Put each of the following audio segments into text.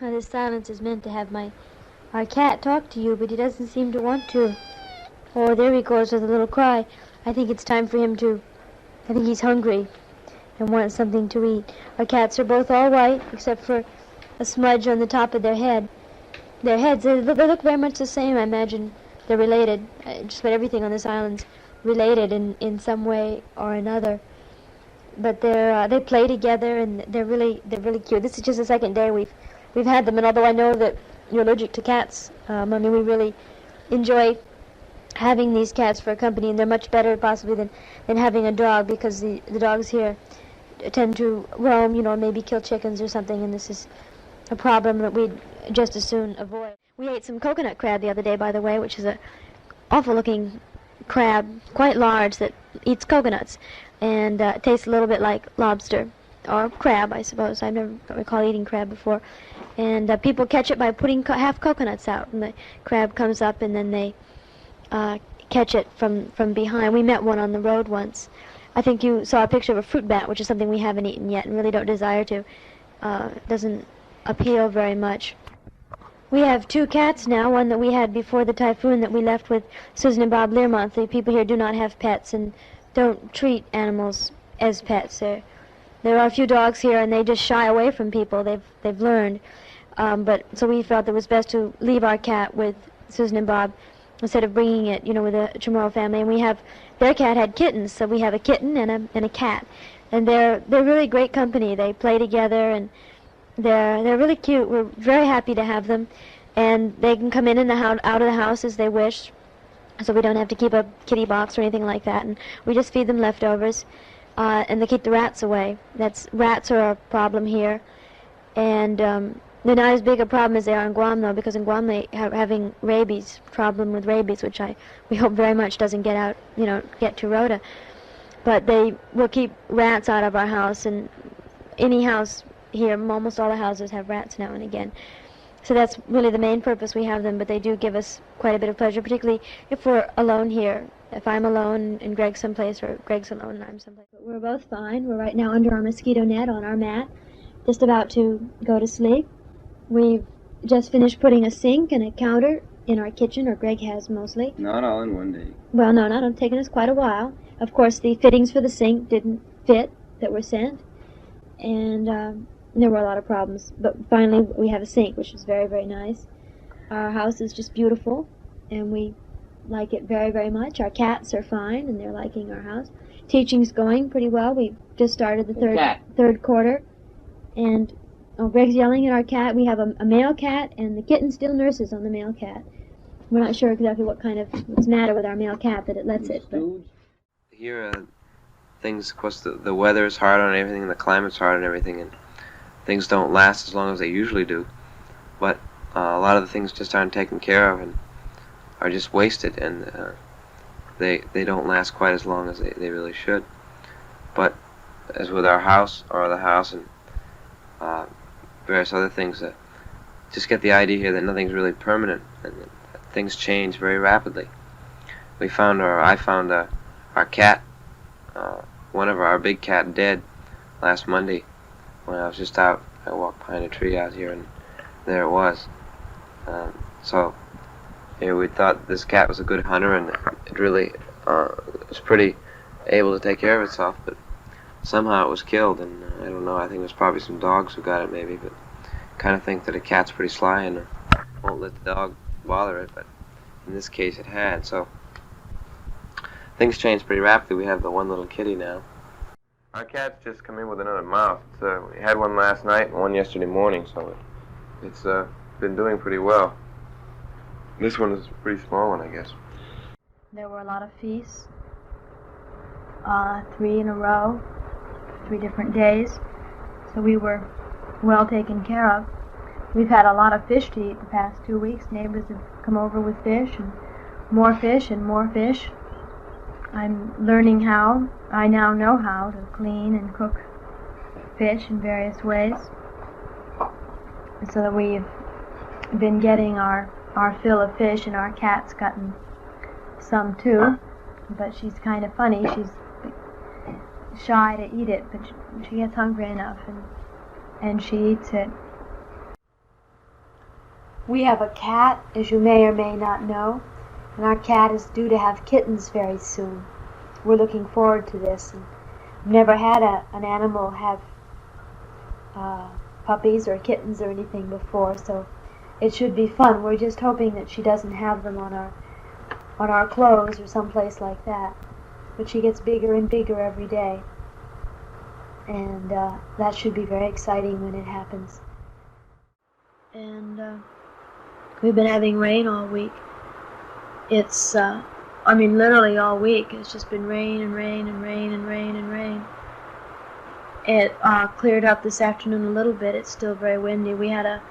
This silence is meant to have our cat talk to you, but he doesn't seem to want to. Oh, there he goes with a little cry. I think it's time for him to... I think he's hungry and wants something to eat. Our cats are both all white, except for a smudge on the top of their head. Their heads, they look very much the same. I imagine they're related. Just about everything on this island's related in some way or another. But they play together, and they're really cute. This is just the second day we've had them, and although I know that you're allergic to cats, I mean, we really enjoy having these cats for company, and they're much better possibly than having a dog, because the dogs here tend to roam, maybe kill chickens or something, and this is a problem that we'd just as soon avoid. We ate some coconut crab the other day, by the way, which is a awful-looking crab, quite large, that eats coconuts, and tastes a little bit like lobster, or crab, I suppose. I've never recalled eating crab before. And people catch it by putting half coconuts out, and the crab comes up, and then they catch it from behind. We met one on the road once. I think you saw a picture of a fruit bat, which is something we haven't eaten yet and really don't desire to. Doesn't appeal very much. We have two cats now, one that we had before the typhoon that we left with Susan and Bob Learmonth. The people here do not have pets and don't treat animals as pets. There are a few dogs here, and they just shy away from people. They've learned. But so we felt it was best to leave our cat with Susan and Bob instead of bringing it, with the Chamorro family. And their cat had kittens, so we have a kitten and a cat, and they're really great company. They play together, and they're really cute. We're very happy to have them, and they can come in and out of the house as they wish, so we don't have to keep a kitty box or anything like that. And we just feed them leftovers, and they keep the rats away. Rats are a problem here, and they're not as big a problem as they are in Guam, though, because in Guam they are having problem with rabies, which we hope very much doesn't get to Rota. But they will keep rats out of our house, and any house here, almost all the houses have rats now and again. So that's really the main purpose we have them, but they do give us quite a bit of pleasure, particularly if we're alone here. If I'm alone and Greg's someplace, or Greg's alone and I'm someplace. But we're both fine. We're right now under our mosquito net on our mat, just about to go to sleep. We've just finished putting a sink and a counter in our kitchen, or Greg has mostly. Not all in one day. Well, no, not. It's taken us quite a while. Of course, the fittings for the sink didn't fit that were sent, and there were a lot of problems. But finally, we have a sink, which is very, very nice. Our house is just beautiful, and we like it very, very much. Our cats are fine, and they're liking our house. Teaching's going pretty well. We just started the third quarter, and Greg's yelling at our cat. We have a male cat, and the kitten still nurses on the male cat. We're not sure exactly what's the matter with our male cat that it lets it. But here, things, of course, the weather is hard on everything, the climate's hard on everything, and things don't last as long as they usually do. But a lot of the things just aren't taken care of and are just wasted, and they don't last quite as long as they really should. But as with our house, or the house, and various other things, just get the idea here that nothing's really permanent, and that things change very rapidly. I found our cat, our big cat, dead last Monday when I was just out. I walked behind a tree out here, and there it was. So we thought this cat was a good hunter, and it really was pretty able to take care of itself, but somehow it was killed, and I don't know, I think it was probably some dogs who got it maybe, but I kind of think that a cat's pretty sly and won't let the dog bother it, but in this case it had. So things change pretty rapidly. We have the one little kitty now. Our cat's just come in with another mouse. We had one last night and one yesterday morning, so it's been doing pretty well. This one is a pretty small one, I guess. there were a lot of feasts, 3 in a row, 3 different days, so we were well taken care of. We've had a lot of fish to eat the past 2 weeks. Neighbors have come over with fish and more fish and more fish. I'm learning how, I now know how to clean and cook fish in various ways, so that we've been getting our fill of fish, and our cat's gotten some too, but she's kind of funny. She's shy to eat it, but she gets hungry enough, and she eats it. We have a cat, as you may or may not know, and our cat is due to have kittens very soon. We're looking forward to this. And we've never had an animal have puppies or kittens or anything before, so it should be fun. We're just hoping that she doesn't have them on our clothes or someplace like that. But she gets bigger and bigger every day, and that should be very exciting when it happens. And we've been having rain all week. It's, literally all week. It's just been rain and rain and rain and rain and rain. It cleared up this afternoon a little bit. It's still very windy. We had a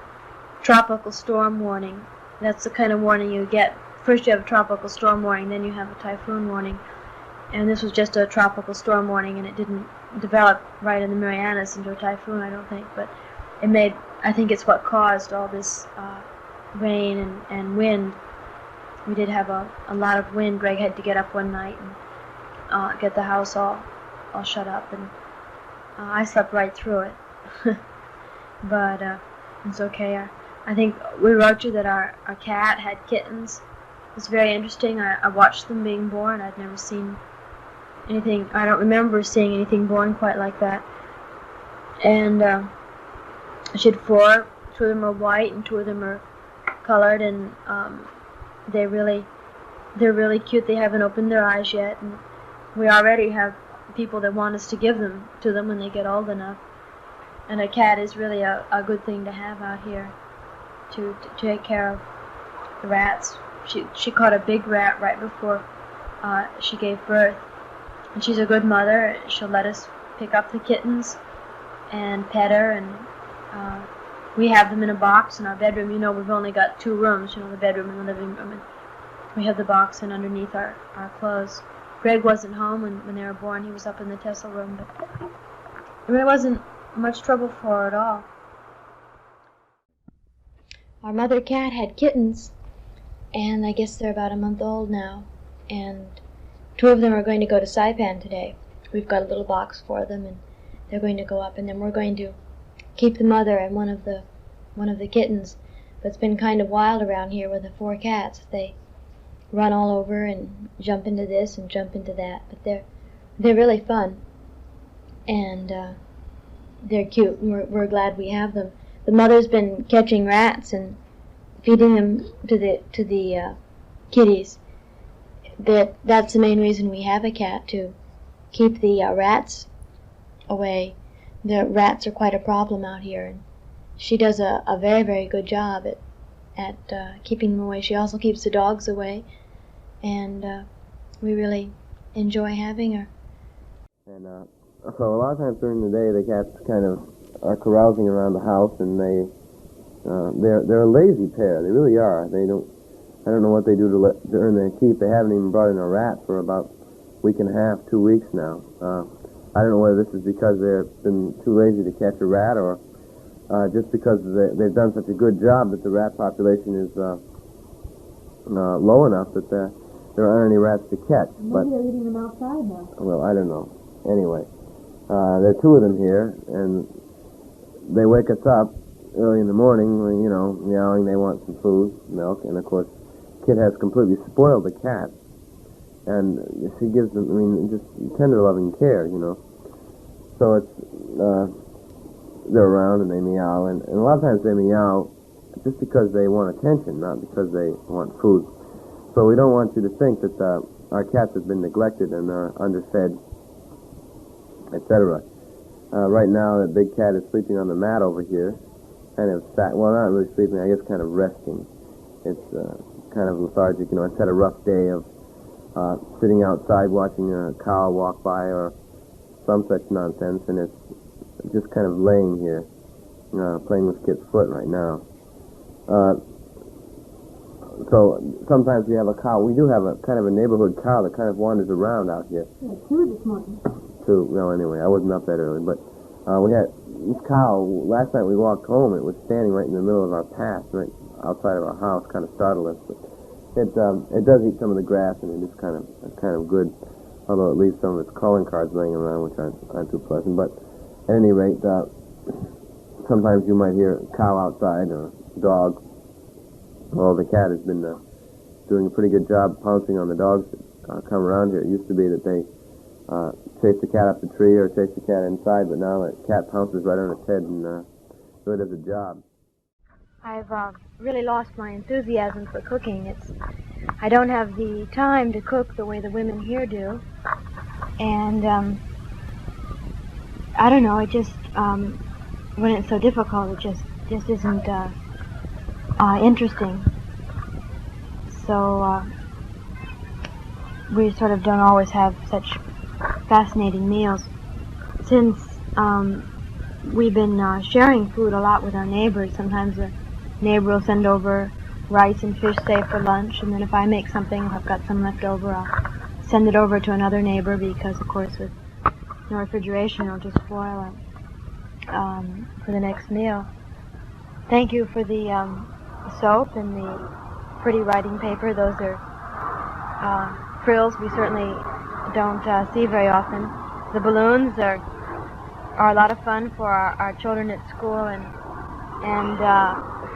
tropical storm warning. That's the kind of warning you get. First you have a tropical storm warning, then you have a typhoon warning. And this was just a tropical storm warning, and it didn't develop right in the Marianas into a typhoon, I don't think. But it made, I think it's what caused all this rain and wind. We did have a lot of wind. Greg had to get up one night and get the house all shut up, and I slept right through it. But it's okay. I think we wrote you that our cat had kittens. It's very interesting. I watched them being born. I'd never seen anything. I don't remember seeing anything born quite like that. And she had 4. 2 of them are white and 2 of them are colored, and they're really cute. They haven't opened their eyes yet, and we already have people that want us to give them to them when they get old enough. And a cat is really a good thing to have out here to take care of the rats. She caught a big rat right before she gave birth, and she's a good mother. She'll let us pick up the kittens and pet her, and we have them in a box in our bedroom. You know, we've only got 2 rooms, the bedroom and the living room, and we have the box in underneath our clothes. Greg wasn't home when they were born. He was up in the Tesla room, but it really wasn't much trouble for her at all. Our mother cat had kittens, and I guess they're about a month old now, and 2 of them are going to go to Saipan today. We've got a little box for them, and they're going to go up, and then we're going to keep the mother and one of the kittens. But it's been kind of wild around here with the 4 cats. They run all over and jump into this and jump into that, but they're really fun, and they're cute, and we're glad we have them. The mother's been catching rats and feeding them to the kitties. That's the main reason we have a cat, to keep the rats away. The rats are quite a problem out here, and she does a very, very good job at keeping them away. She also keeps the dogs away, and we really enjoy having her. And so a lot of times during the day, the cats kind of are carousing around the house, and they're a lazy pair. They really are. I don't know what they do to earn their keep. They haven't even brought in a rat for about a week and a half, 2 weeks now. I don't know whether this is because they've been too lazy to catch a rat, or just because they've done such a good job that the rat population is low enough that there aren't any rats to catch. Maybe they're eating them outside now. Well, I don't know. Anyway, there are 2 of them here, and they wake us up early in the morning, meowing. They want some food, milk, and of course, Kit has completely spoiled the cat, and she gives them, just tender, loving care, So it's they're around and they meow, and a lot of times they meow just because they want attention, not because they want food. So we don't want you to think that our cats have been neglected and are underfed, etc. Right now, the big cat is sleeping on the mat over here, kind of not really sleeping, I guess kind of resting. It's kind of lethargic, it's had a rough day of sitting outside watching a cow walk by or some such nonsense, and it's just kind of laying here, playing with Kit's foot right now. So sometimes we have a cow. We do have a kind of a neighborhood cow that kind of wanders around out here. Yeah, 2 this morning. 2. Well, anyway, I wasn't up that early, but we had this cow. Last night we walked home. It was standing right in the middle of our path, right outside of our house. Kind of startled us, but it does eat some of the grass, and it is kind of good. Although it leaves some of its calling cards laying around, which aren't too pleasant. But at any rate, sometimes you might hear a cow outside or a dog. Well, the cat has been doing a pretty good job pouncing on the dogs that come around here. It used to be that they chase the cat up the tree or chase the cat inside, but now the cat pounces right on its head and really does a job. I've really lost my enthusiasm for cooking. I don't have the time to cook the way the women here do, and I don't know. It just when it's so difficult, it just isn't interesting. So we sort of don't always have such fascinating meals. Since we've been sharing food a lot with our neighbors, sometimes a neighbor will send over rice and fish, say, for lunch, and then if I make something, if I've got some left over, I'll send it over to another neighbor because, of course, with no refrigeration, it'll just spoil it for the next meal. Thank you for the soap and the pretty writing paper. Those are frills we certainly don't see very often. The balloons are a lot of fun for our children at school and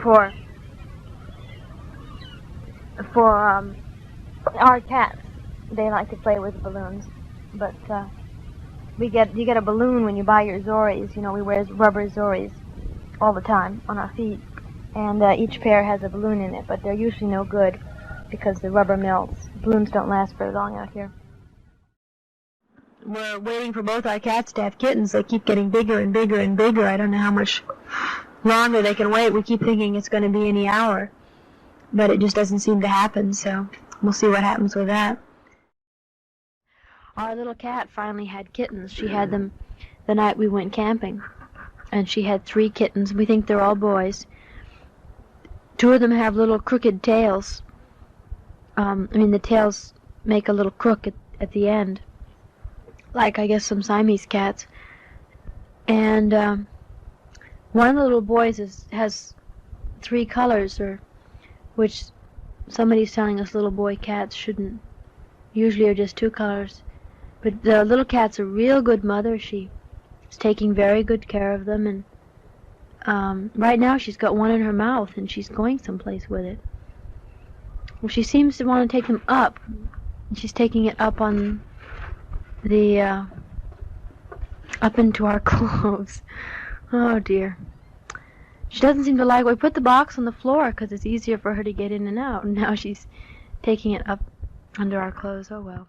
for our cats. They like to play with balloons, but you get a balloon when you buy your Zoris. You know, we wear rubber Zoris all the time on our feet, and each pair has a balloon in it, but they're usually no good because the rubber melts. Balloons don't last very long out here. We're waiting for both our cats to have kittens. They keep getting bigger and bigger and bigger. I don't know how much longer they can wait. We keep thinking it's going to be any hour, but it just doesn't seem to happen, so we'll see what happens with that. Our little cat finally had kittens. She had them the night we went camping, and she had 3 kittens. We think they're all boys. 2 of them have little crooked tails. The tails make a little crook at the end, like, I guess, some Siamese cats. And one of the little boys has 3 colors, which somebody's telling us little boy cats shouldn't, usually are just 2 colors. But the little cat's a real good mother. She's taking very good care of them, and right now she's got one in her mouth, and she's going someplace with it. Well, she seems to want to take them up. She's taking it up on the up into our clothes. Oh dear. She doesn't seem to like it. We put the box on the floor because it's easier for her to get in and out, and now she's taking it up under our clothes. Oh well.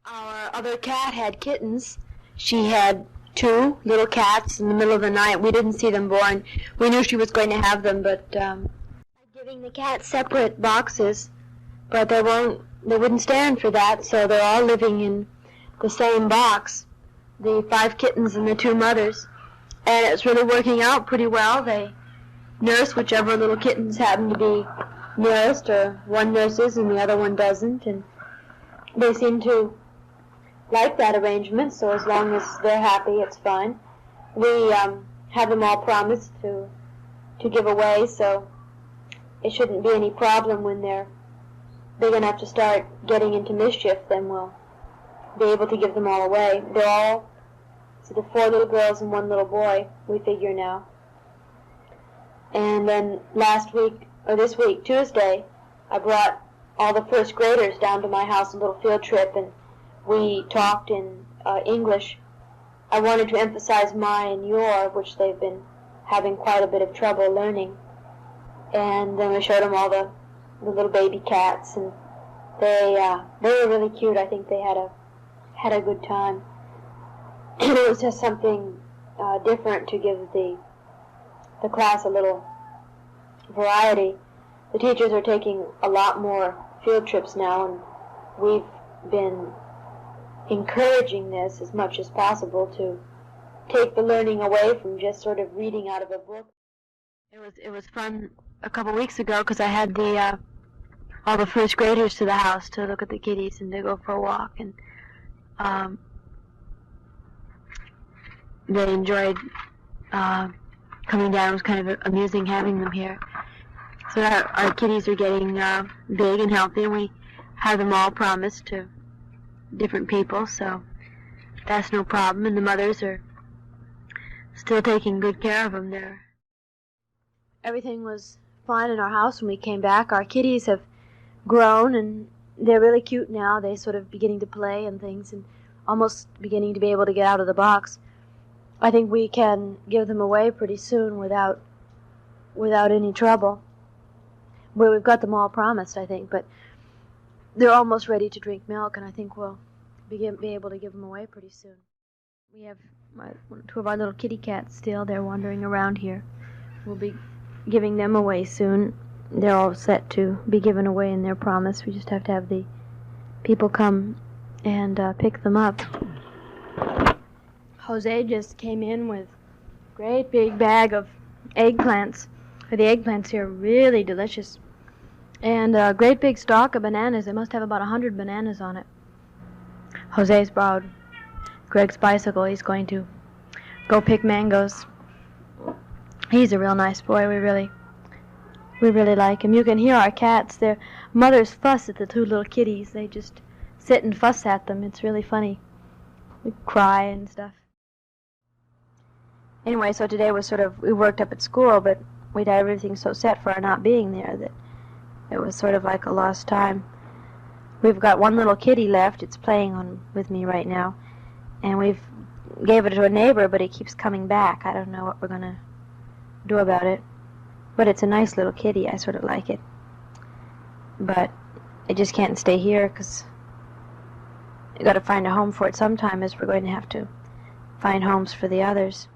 Our other cat had kittens. She had 2 little cats in the middle of the night. We didn't see them born. We knew she was going to have them, but giving the cats separate boxes, but they wouldn't stand for that, so they're all living in the same box, the 5 kittens and the 2 mothers, and it's really working out pretty well. They nurse whichever little kittens happen to be nursed, or one nurses and the other one doesn't, and they seem to like that arrangement, so as long as they're happy, it's fine. We have them all promised to give away, so it shouldn't be any problem when they're big enough to start getting into mischief. Then we'll be able to give them all away. They're all, so the 4 little girls and 1 little boy, we figure now. And then this week, Tuesday, I brought all the first graders down to my house, a little field trip, and we talked in English. I wanted to emphasize my and your, which they've been having quite a bit of trouble learning. And then we showed them all the little baby cats, and they were really cute. I think they had a good time. And it was just something different to give the class a little variety. The teachers are taking a lot more field trips now, and we've been encouraging this as much as possible to take the learning away from just sort of reading out of a book. It was fun a couple weeks ago because I had all the first graders to the house to look at the kitties and to go for a walk, and they enjoyed coming down. It was kind of amusing having them here. So our kitties are getting big and healthy, and we have them all promised to different people, so that's no problem. And the mothers are still taking good care of them there. Everything was fun in our house when we came back. Our kitties have grown and they're really cute now. They're sort of beginning to play and things and almost beginning to be able to get out of the box. I think we can give them away pretty soon without any trouble. Well, we've got them all promised, I think, but they're almost ready to drink milk, and I think we'll be able to give them away pretty soon. We have two of our little kitty cats still. They're wandering around here. We'll be giving them away soon. They're all set to be given away in their promise. We just have to have the people come and pick them up. Jose just came in with a great big bag of eggplants. The eggplants here are really delicious. And a great big stalk of bananas. It must have about 100 bananas on it. Jose's borrowed Greg's bicycle. He's going to go pick mangoes. He's a real nice boy. We really like him. You can hear our cats. Their mothers fuss at the two little kitties. They just sit and fuss at them. It's really funny. They cry and stuff. Anyway, so today was we worked up at school, but we'd had everything so set for our not being there that it was sort of like a lost time. We've got one little kitty left. It's playing with me right now. And we've gave it to a neighbor, but it keeps coming back. I don't know what we're going to do about it. But it's a nice little kitty. I sort of like it. But it just can't stay here because you got to find a home for it sometime, as we're going to have to find homes for the others.